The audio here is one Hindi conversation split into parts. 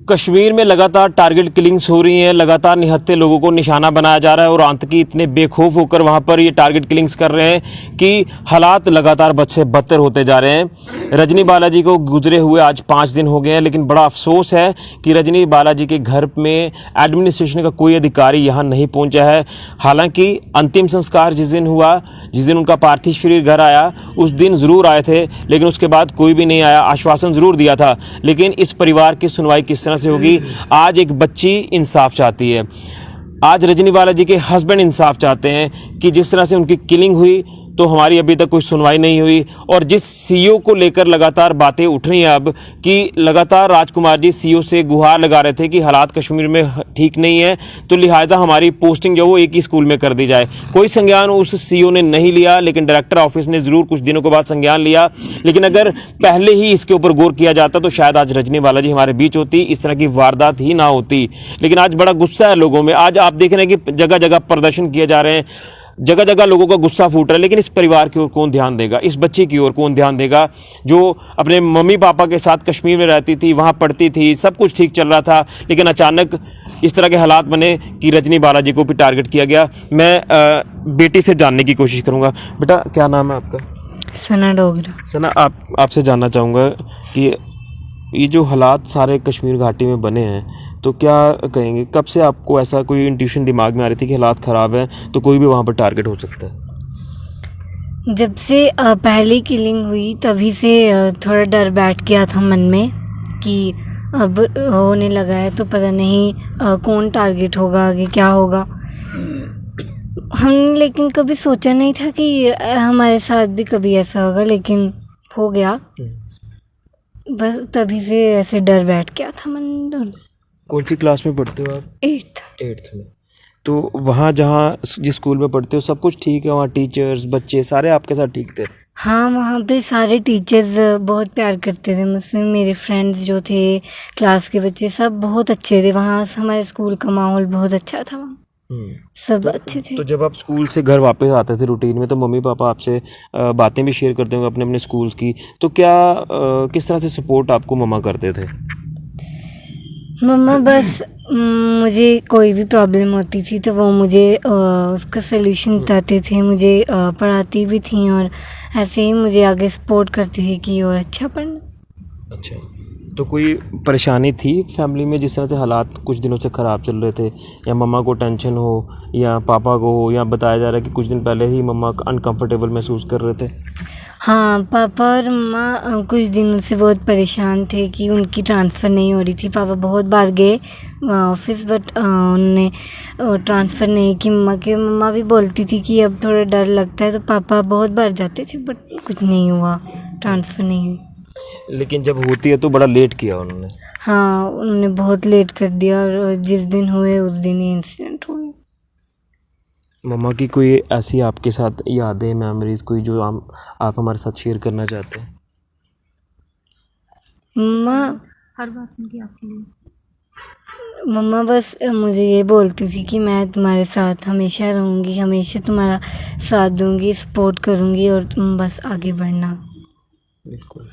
कश्मीर में लगातार टारगेट किलिंग्स हो रही हैं, लगातार निहत्थे लोगों को निशाना बनाया जा रहा है और आतंकी इतने बेखौफ होकर वहां पर ये टारगेट किलिंग्स कर रहे हैं कि हालात लगातार बद से बदतर होते जा रहे हैं। रजनी बालाजी को गुजरे हुए आज 5 दिन हो गए हैं, लेकिन बड़ा अफसोस है कि रजनी बालाजी के घर में एडमिनिस्ट्रेशन का कोई अधिकारी यहाँ नहीं पहुँचा है। हालांकि अंतिम संस्कार जिस दिन हुआ, जिस दिन उनका पार्थिव शरीर घर आया, उस दिन ज़रूर आए थे, लेकिन उसके बाद कोई भी नहीं आया। आश्वासन ज़रूर दिया था, लेकिन इस परिवार की सुनवाई किस तरह से होगी? आज एक बच्ची इंसाफ चाहती है, आज रजनी बालाजी के हस्बैंड इंसाफ चाहते हैं कि जिस तरह से उनकी किलिंग हुई तो हमारी अभी तक कोई सुनवाई नहीं हुई। और जिस सीईओ को लेकर लगातार बातें उठ रही हैं अब कि लगातार राजकुमार जी सीईओ से गुहार लगा रहे थे कि हालात कश्मीर में ठीक नहीं है, तो लिहाजा हमारी पोस्टिंग जो वो एक ही स्कूल में कर दी जाए। कोई संज्ञान उस सीईओ ने नहीं लिया, लेकिन डायरेक्टर ऑफिस ने ज़रूर कुछ दिनों के बाद संज्ञान लिया। लेकिन अगर पहले ही इसके ऊपर गौर किया जाता तो शायद आज रजनी बालाजी हमारे बीच होती, इस तरह की वारदात ही ना होती। लेकिन आज बड़ा गुस्सा है लोगों में। आज आप देख रहे हैं कि जगह जगह प्रदर्शन किए जा रहे हैं, जगह जगह लोगों का गुस्सा फूट रहा है। लेकिन इस परिवार की ओर कौन ध्यान देगा? इस बच्ची की ओर कौन ध्यान देगा जो अपने मम्मी पापा के साथ कश्मीर में रहती थी, वहाँ पढ़ती थी, सब कुछ ठीक चल रहा था, लेकिन अचानक इस तरह के हालात बने कि रजनी बालाजी को भी टारगेट किया गया। मैं बेटी से जानने की कोशिश करूँगा। बेटा, क्या नाम है आपका? सना डोगरा। सना, आपसे जानना चाहूँगा कि ये जो हालात सारे कश्मीर घाटी में बने हैं, तो क्या कहेंगे, कब से आपको ऐसा कोई इंट्यूशन दिमाग में आ रही थी कि हालात ख़राब हैं तो कोई भी वहाँ पर टारगेट हो सकता है? जब से पहली किलिंग हुई तभी से थोड़ा डर बैठ गया था मन में कि अब होने लगा है तो पता नहीं कौन टारगेट होगा, आगे क्या होगा। हम लेकिन कभी सोचा नहीं था कि हमारे साथ भी कभी ऐसा होगा, लेकिन हो गया। बस तभी से ऐसे डर बैठ गया था मन में। कौन सी क्लास में पढ़ते हो आप? 8th में। तो वहाँ जहाँ जिस स्कूल में पढ़ते हो सब कुछ ठीक है? वहाँ टीचर्स, बच्चे सारे आपके साथ ठीक थे? हाँ, वहाँ पे सारे टीचर्स बहुत प्यार करते थे मुझसे। मेरे फ्रेंड्स जो थे, क्लास के बच्चे, सब बहुत अच्छे थे। वहाँ हमारे स्कूल का माहौल बहुत अच्छा था, वहाँ सब अच्छे थे। तो जब आप स्कूल से घर वापस आते थे रूटीन में, तो मम्मी पापा आपसे बातें भी शेयर करते होंगे अपने अपने स्कूल्स की, तो क्या किस तरह से सपोर्ट आपको मम्मा करते थे? मम्मा बस मुझे कोई भी प्रॉब्लम होती थी तो वो मुझे उसका सलूशन बताते थे, मुझे पढ़ाती भी थी और ऐसे ही मुझे आगे सपोर्ट करती थी कि और अच्छा पढ़ना। अच्छा, तो कोई परेशानी थी फैमिली में जिस तरह से हालात कुछ दिनों से ख़राब चल रहे थे, या मम्मा को टेंशन हो या पापा को हो, या बताया जा रहा है कि कुछ दिन पहले ही मम्मा अनकंफर्टेबल महसूस कर रहे थे? हाँ, पापा और मम्मा कुछ दिनों से बहुत परेशान थे कि उनकी ट्रांसफ़र नहीं हो रही थी। पापा बहुत बार गए ऑफिस, बट उन्होंने ट्रांसफ़र नहीं की। मम्मा भी बोलती थी कि अब थोड़ा डर लगता है, तो पापा बहुत बार जाते थे, बट कुछ नहीं हुआ, ट्रांसफ़र नहीं हुई। लेकिन जब होती है तो बड़ा लेट किया उन्होंने? हाँ, उन्होंने बहुत लेट कर दिया और जिस दिन हुए उस दिन ही इंसिडेंट हुए। मम्मा की कोई ऐसी आपके साथ यादें, मेमोरीज कोई जो आप हमारे साथ शेयर करना चाहते हैं? मम्मा हर बात उनकी आपके लिए। मम्मा बस मुझे ये बोलती थी कि मैं तुम्हारे साथ हमेशा रहूँगी, हमेशा तुम्हारा साथ दूँगी, सपोर्ट करूँगी और तुम बस आगे बढ़ना। बिल्कुल।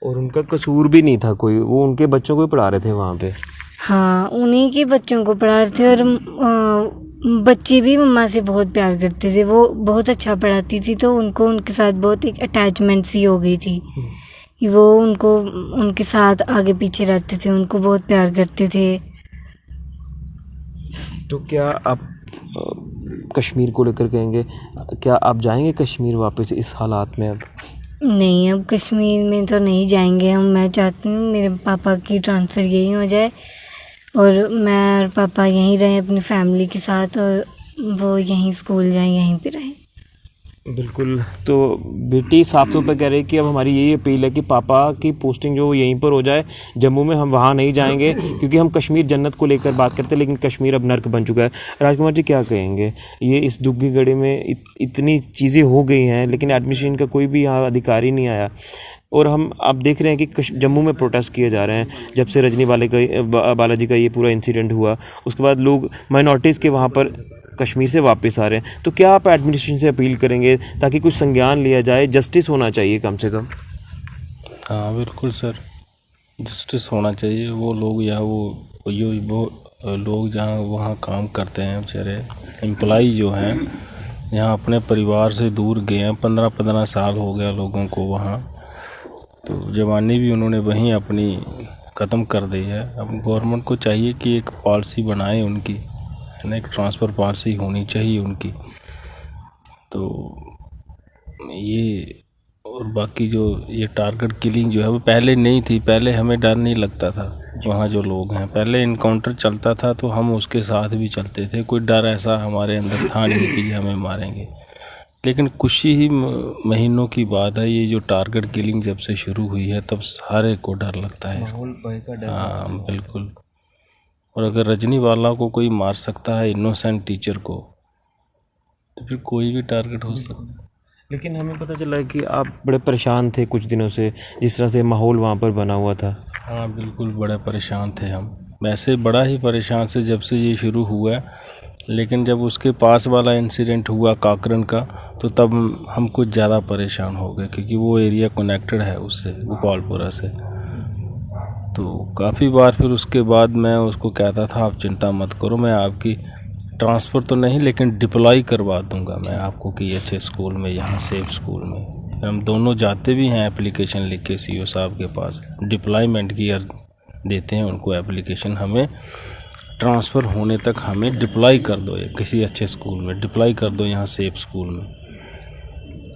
और उनका कसूर भी नहीं था कोई, वो उनके बच्चों को ही पढ़ा रहे थे वहाँ पे? हाँ, उन्हीं के बच्चों को पढ़ा रहे थे और बच्चे भी मम्मा से बहुत प्यार करते थे। वो बहुत अच्छा पढ़ाती थी, तो उनको उनके साथ बहुत एक अटैचमेंट सी हो गई थी। वो उनको उनके साथ आगे पीछे रहते थे, उनको बहुत प्यार करते थे। तो क्या आप कश्मीर को लेकर कहेंगे, क्या आप जाएंगे कश्मीर वापस इस हालात में? अब नहीं, अब कश्मीर में तो नहीं जाएंगे हम। मैं चाहती हूँ मेरे पापा की ट्रांसफ़र यहीं हो जाए और मैं और पापा यहीं रहें अपनी फैमिली के साथ, और वो यहीं स्कूल जाएं, यहीं पे रहें। बिल्कुल। तो बेटी साफ तौर पर कह रही है कि अब हमारी यही अपील है कि पापा की पोस्टिंग जो यहीं पर हो जाए, जम्मू में। हम वहाँ नहीं जाएंगे क्योंकि हम कश्मीर जन्नत को लेकर बात करते हैं, लेकिन कश्मीर अब नर्क बन चुका है। राजकुमार जी, क्या कहेंगे? ये इस दुख की घड़ी में इतनी चीज़ें हो गई हैं, लेकिन एडमिनिस्ट्रेशन का कोई भी यहाँ अधिकारी नहीं आया, और हम अब देख रहे हैं कि जम्मू में प्रोटेस्ट किए जा रहे हैं जब से रजनी बालाजी का ये पूरा इंसिडेंट हुआ। उसके बाद लोग माइनॉरिटीज़ के वहाँ पर कश्मीर से वापस आ रहे हैं। तो क्या आप एडमिनिस्ट्रेशन से अपील करेंगे ताकि कुछ संज्ञान लिया जाए? जस्टिस होना चाहिए कम से कम। हाँ बिल्कुल सर, जस्टिस होना चाहिए। वो लोग या वो लोग जहाँ वहाँ काम करते हैं बेचारे एम्प्लॉई जो हैं, यहाँ अपने परिवार से दूर गए हैं, 15-15 साल हो गया लोगों को वहाँ, तो जवानी भी उन्होंने वहीं अपनी ख़त्म कर दी है। अब गवर्नमेंट को चाहिए कि एक पॉलिसी बनाए उनकी, है ना, एक ट्रांसफ़र पॉलिसी होनी चाहिए उनकी। तो ये और बाकी जो ये टारगेट किलिंग जो है वो पहले नहीं थी। पहले हमें डर नहीं लगता था, वहाँ जो लोग हैं पहले इनकाउंटर चलता था तो हम उसके साथ भी चलते थे, कोई डर ऐसा हमारे अंदर था नहीं कि हमें मारेंगे। लेकिन कुछ ही महीनों की बात है, ये जो टारगेट किलिंग जब से शुरू हुई है तब हर एक को डर लगता है इसका। हाँ बिल्कुल। और अगर रजनी वाला को कोई मार सकता है इनोसेंट टीचर को, तो फिर कोई भी टारगेट हो सकता है। लेकिन हमें पता चला है कि आप बड़े परेशान थे कुछ दिनों से, जिस तरह से माहौल वहाँ पर बना हुआ था। हाँ बिल्कुल, बड़े परेशान थे हम, वैसे बड़ा ही परेशान से जब से ये शुरू हुआ है। लेकिन जब उसके पास वाला इंसिडेंट हुआ काकरन का, तो तब हम कुछ ज़्यादा परेशान हो गए, क्योंकि वो एरिया कनेक्टेड है उससे, गोपालपुरा से। तो काफ़ी बार फिर उसके बाद मैं उसको कहता था आप चिंता मत करो, मैं आपकी ट्रांसफ़र तो नहीं लेकिन डिप्लॉय करवा दूंगा मैं आपको कि अच्छे स्कूल में, यहाँ सेफ स्कूल में। हम दोनों जाते भी हैं एप्लीकेशन लिख के सीओ साहब के पास, डिप्लॉयमेंट की देते हैं उनको एप्लीकेशन, हमें ट्रांसफ़र होने तक हमें डिप्लॉय कर दो, किसी अच्छे स्कूल में डिप्लॉय कर दो, यहाँ सेफ स्कूल में।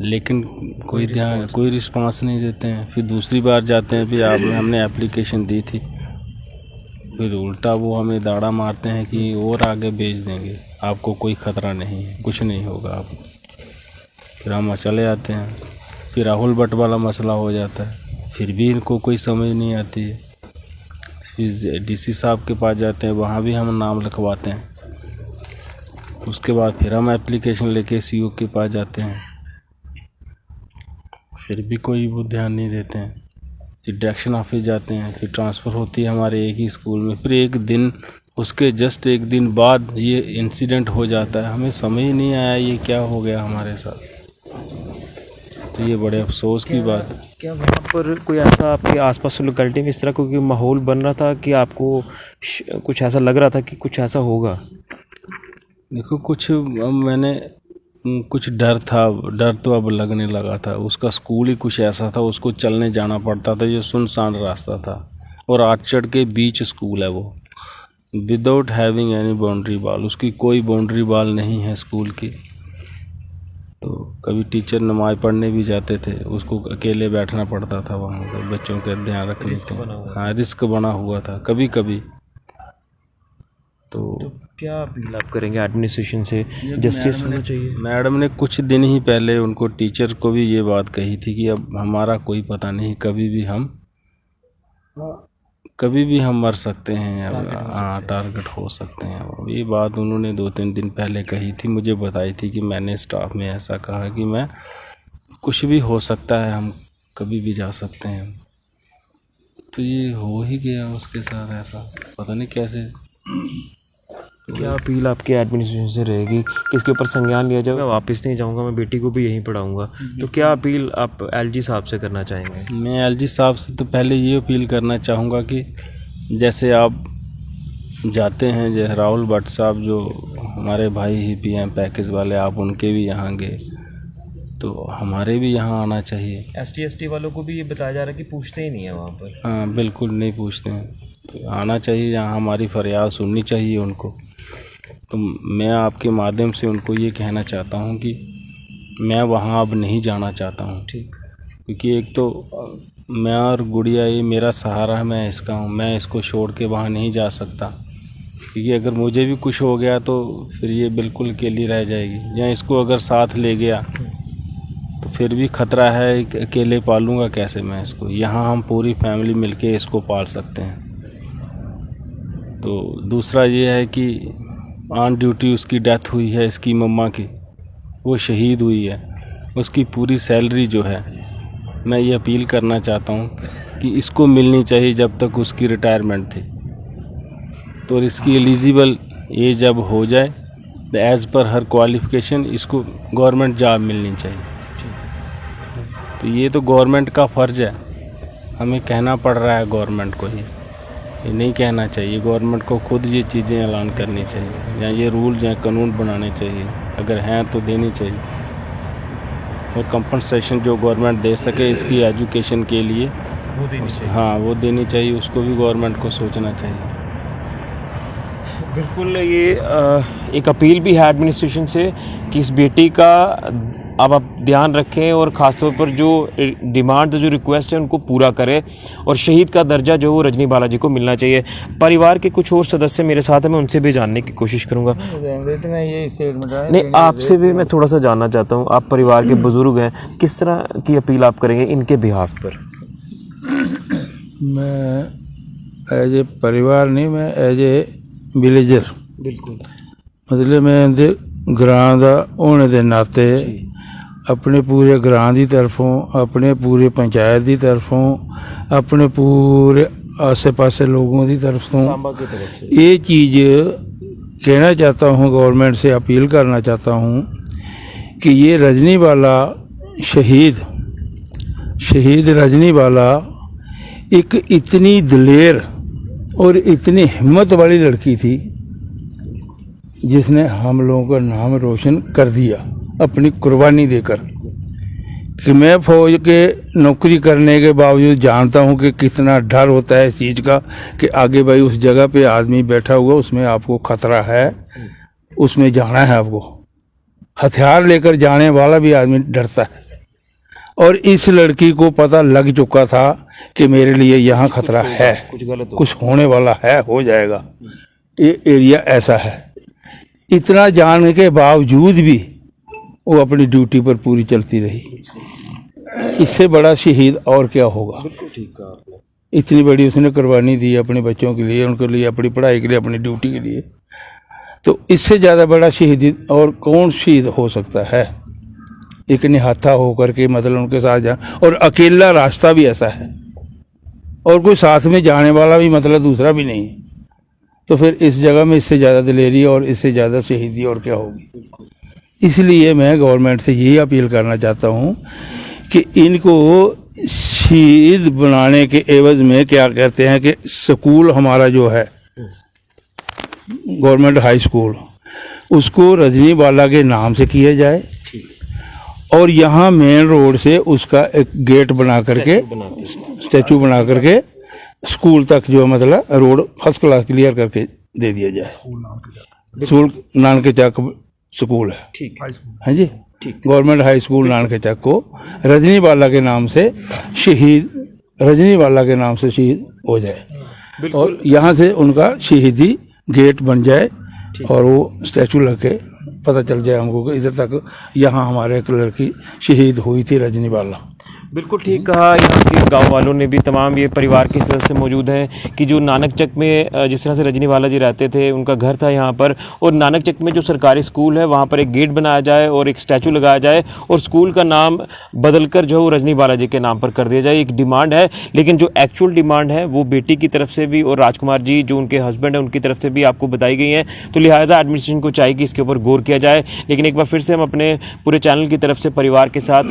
लेकिन कोई रिस्पांस नहीं देते हैं। फिर दूसरी बार जाते हैं, फिर हमने एप्लीकेशन दी थी, फिर उल्टा वो हमें दाड़ा मारते हैं कि और आगे भेज देंगे, आपको कोई ख़तरा नहीं है, कुछ नहीं होगा आप। फिर हम चले आते हैं। फिर राहुल भट्ट वाला मसला हो जाता है, फिर भी इनको कोई समझ नहीं आती है। फिर डीसी साहब के पास जाते हैं, वहाँ भी हम नाम लिखवाते हैं। उसके बाद फिर हम एप्लीकेशन लेके सीओ के पास जाते हैं, फिर भी कोई वो ध्यान नहीं देते हैं। फिर डायरेक्शन ऑफिस जाते हैं, फिर ट्रांसफ़र होती है हमारे एक ही स्कूल में। फिर एक दिन, उसके जस्ट एक दिन बाद ये इंसिडेंट हो जाता है। हमें समझ ही नहीं आया ये क्या हो गया हमारे साथ, तो ये बड़े अफसोस की बात है। क्या वहाँ पर कोई ऐसा आपके आसपास लोकेलिटी में इस तरह कोई माहौल बन रहा था कि आपको कुछ ऐसा लग रहा था कि कुछ ऐसा होगा? देखो, मैंने कुछ डर तो अब लगने लगा था। उसका स्कूल ही कुछ ऐसा था, उसको चलने जाना पड़ता था, जो सुनसान रास्ता था, और आर्चर्ड के बीच स्कूल है वो, without having any boundary wall. उसकी कोई बाउंड्री वॉल नहीं है स्कूल की। तो कभी टीचर नमाज़ पढ़ने भी जाते थे, उसको अकेले बैठना पड़ता था वहाँ पर, बच्चों का ध्यान रखने के। हाँ, रिस्क बना हुआ था कभी कभी। तो क्या अपील आप करेंगे एडमिनिस्ट्रेशन से? जस्टिस होना चाहिए। मैडम ने कुछ दिन ही पहले उनको, टीचर को भी ये बात कही थी कि अब हमारा कोई पता नहीं, कभी भी हम मर सकते हैं, हाँ टारगेट हो सकते हैं। अब ये बात उन्होंने 2-3 दिन पहले कही थी, मुझे बताई थी कि मैंने स्टाफ में ऐसा कहा कि मैं कुछ भी हो सकता है, हम कभी भी जा सकते हैं। तो ये हो ही गया उसके साथ ऐसा, पता नहीं कैसे। क्या अपील आपकी एडमिनिस्ट्रेशन से रहेगी कि इसके ऊपर संज्ञान लिया जाए? मैं वापस नहीं जाऊंगा, मैं बेटी को भी यहीं पढ़ाऊंगा। तो क्या अपील आप एलजी साहब से करना चाहेंगे? मैं एलजी साहब से तो पहले ये अपील करना चाहूँगा कि जैसे आप जाते हैं, जैसे राहुल भट्ट साहब जो हमारे भाई ही पीएम पैकेज वाले, आप उनके भी यहाँ गए, तो हमारे भी यहाँ आना चाहिए। ST वालों को भी ये बताया जा रहा है कि पूछते ही नहीं है वहाँ पर। हाँ बिल्कुल नहीं पूछते हैं, तो आना चाहिए यहाँ, हमारी फरियाद सुननी चाहिए उनको। तो मैं आपके माध्यम से उनको ये कहना चाहता हूँ कि मैं वहाँ अब नहीं जाना चाहता हूँ। ठीक। क्योंकि एक तो मैं और गुड़िया, ये मेरा सहारा है, मैं इसका हूँ, मैं इसको छोड़ के वहाँ नहीं जा सकता। क्योंकि अगर मुझे भी कुछ हो गया तो फिर ये बिल्कुल अकेली रह जाएगी, या इसको अगर साथ ले गया तो फिर भी ख़तरा है, अकेले पालूँगा कैसे मैं इसको? यहाँ हम पूरी फैमिली मिलके इसको पाल सकते हैं। तो दूसरा ये है कि ऑन ड्यूटी उसकी डेथ हुई है, इसकी मम्मा की, वो शहीद हुई है, उसकी पूरी सैलरी जो है, मैं ये अपील करना चाहता हूँ कि इसको मिलनी चाहिए जब तक उसकी रिटायरमेंट थी। तो इसकी एलिजिबल एज जब हो जाए तो एज़ पर हर क्वालिफ़िकेशन इसको गवर्नमेंट जॉब मिलनी चाहिए। तो ये तो गवर्नमेंट का फ़र्ज़ है हमें कहना पड़ रहा है गवर्नमेंट को। ये नहीं कहना चाहिए, गवर्नमेंट को खुद ये चीज़ें ऐलान करनी चाहिए, या ये रूल या कानून बनाने चाहिए, अगर हैं तो देनी चाहिए। और कंपनसेशन जो गवर्नमेंट दे सके इसकी एजुकेशन के लिए वो देनी चाहिए। हाँ वो देनी चाहिए, उसको भी गवर्नमेंट को सोचना चाहिए। बिल्कुल, ये एक अपील भी है एडमिनिस्ट्रेशन से कि इस बेटी का अब आप ध्यान रखें और ख़ासतौर पर जो डिमांड जो रिक्वेस्ट है उनको पूरा करें, और शहीद का दर्जा जो वो रजनी बालाजी को मिलना चाहिए। परिवार के कुछ और सदस्य मेरे साथ हैं, मैं उनसे भी जानने की कोशिश करूंगा। नहीं, आपसे भी मैं थोड़ा सा जानना चाहता हूं, आप परिवार के बुजुर्ग हैं, किस तरह की अपील आप करेंगे इनके बिहाफ पर? मैं एज ए परिवार नहीं, मैं एज ए विलेजर, बिल्कुल, मतलब मैं इंदे ग्रां दा होने दे नाते अपने पूरे ग्रां दी तरफों, अपने पूरे पंचायत दी तरफों, अपने पूरे आसे पासे लोगों की तरफ से ये चीज़ कहना चाहता हूँ, गवर्नमेंट से अपील करना चाहता हूँ कि ये रजनी वाला शहीद रजनी वाला एक इतनी दिलेर और इतनी हिम्मत वाली लड़की थी जिसने हम लोगों का नाम रोशन कर दिया अपनी कुर्बानी देकर। कि मैं फौज के नौकरी करने के बावजूद जानता हूं कि कितना डर होता है इस चीज़ का कि आगे भाई उस जगह पे आदमी बैठा हुआ, उसमें आपको खतरा है, उसमें जाना है आपको, हथियार लेकर जाने वाला भी आदमी डरता है। और इस लड़की को पता लग चुका था कि मेरे लिए यहाँ खतरा है, कुछ होने वाला है, हो जाएगा, ये एरिया ऐसा है। इतना जानने के बावजूद भी वो अपनी ड्यूटी पर पूरी चलती रही। इससे बड़ा शहीद और क्या होगा। इतनी बड़ी उसने कुर्बानी दी अपने बच्चों के लिए, उनके लिए, अपनी पढ़ाई के लिए, अपनी ड्यूटी के लिए। तो इससे ज़्यादा बड़ा शहीद और कौन शहीद हो सकता है। एक निहत्था होकर के मतलब उनके साथ जा, और अकेला रास्ता भी ऐसा है और कोई साथ में जाने वाला भी मतलब दूसरा भी नहीं है। तो फिर इस जगह में इससे ज़्यादा दिलेरी और इससे ज़्यादा शहीदी और क्या होगी। इसलिए मैं गवर्नमेंट से यही अपील करना चाहता हूँ कि इनको शहीद बनाने के एवज में क्या कहते हैं कि स्कूल हमारा जो है गवर्नमेंट हाई स्कूल, उसको रजनी वाला के नाम से किया जाए, और यहाँ मेन रोड से उसका एक गेट बना करके, स्टैचू बना करके स्कूल तक जो मतलब रोड फर्स्ट क्लास क्लियर करके दे दिया जाए। स्कूल नानके चक स्कूल है, ठीक, हाँ जी, गवर्नमेंट हाई स्कूल नानके चक को रजनी वाला के नाम से शहीद हो जाए, और यहाँ से उनका शहीदी गेट बन जाए और वो स्टैचू लग के पता चल जाए हमको कि इधर तक यहाँ हमारे एक लड़की शहीद हुई थी रजनी वाला। बिल्कुल ठीक कहा। यहाँ के गांव वालों ने भी, तमाम ये परिवार के सदस्य मौजूद हैं कि जो नानक चक में जिस तरह से रजनी वाला जी रहते थे, उनका घर था यहाँ पर, और नानक चक में जो सरकारी स्कूल है वहाँ पर एक गेट बनाया जाए और एक स्टैचू लगाया जाए और स्कूल का नाम बदलकर जो रजनी वाला जी के नाम पर कर दिया जाए। एक डिमांड है, लेकिन जो एक्चुअल डिमांड है वो बेटी की तरफ से भी और राजकुमार जी जो उनके हस्बैंड हैं उनकी तरफ से भी आपको बताई गई हैं। तो लिहाजा एडमिनिस्ट्रेशन को चाहिए कि इसके ऊपर गौर किया जाए। लेकिन एक बार फिर से हम अपने पूरे चैनल की तरफ से परिवार के साथ,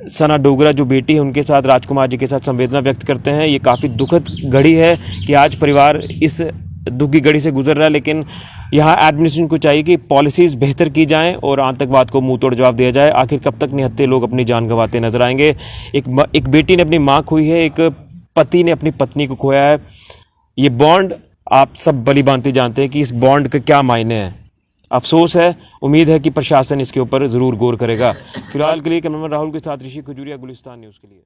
सना डोगरा जो बेटी है उनके साथ, राजकुमार जी के साथ संवेदना व्यक्त करते हैं। ये काफ़ी दुखद घड़ी है कि आज परिवार इस दुख की घड़ी से गुजर रहा है, लेकिन यहाँ एडमिनिस्ट्रेशन को चाहिए कि पॉलिसीज़ बेहतर की जाएं और आतंकवाद को मुंह तोड़ जवाब दिया जाए। आखिर कब तक निहत्थे लोग अपनी जान गंवाते नजर आएंगे। एक बेटी ने अपनी माँ खोई है, एक पति ने अपनी पत्नी को खोया है। ये बॉन्ड आप सब भली भांति जानते हैं कि इस बॉन्ड के क्या मायने हैं। अफसोस है, उम्मीद है कि प्रशासन इसके ऊपर ज़रूर गौर करेगा। फिलहाल के लिए कैमरामैन राहुल के साथ ऋषि खजूरिया, गुलिस्तान न्यूज़ के लिए।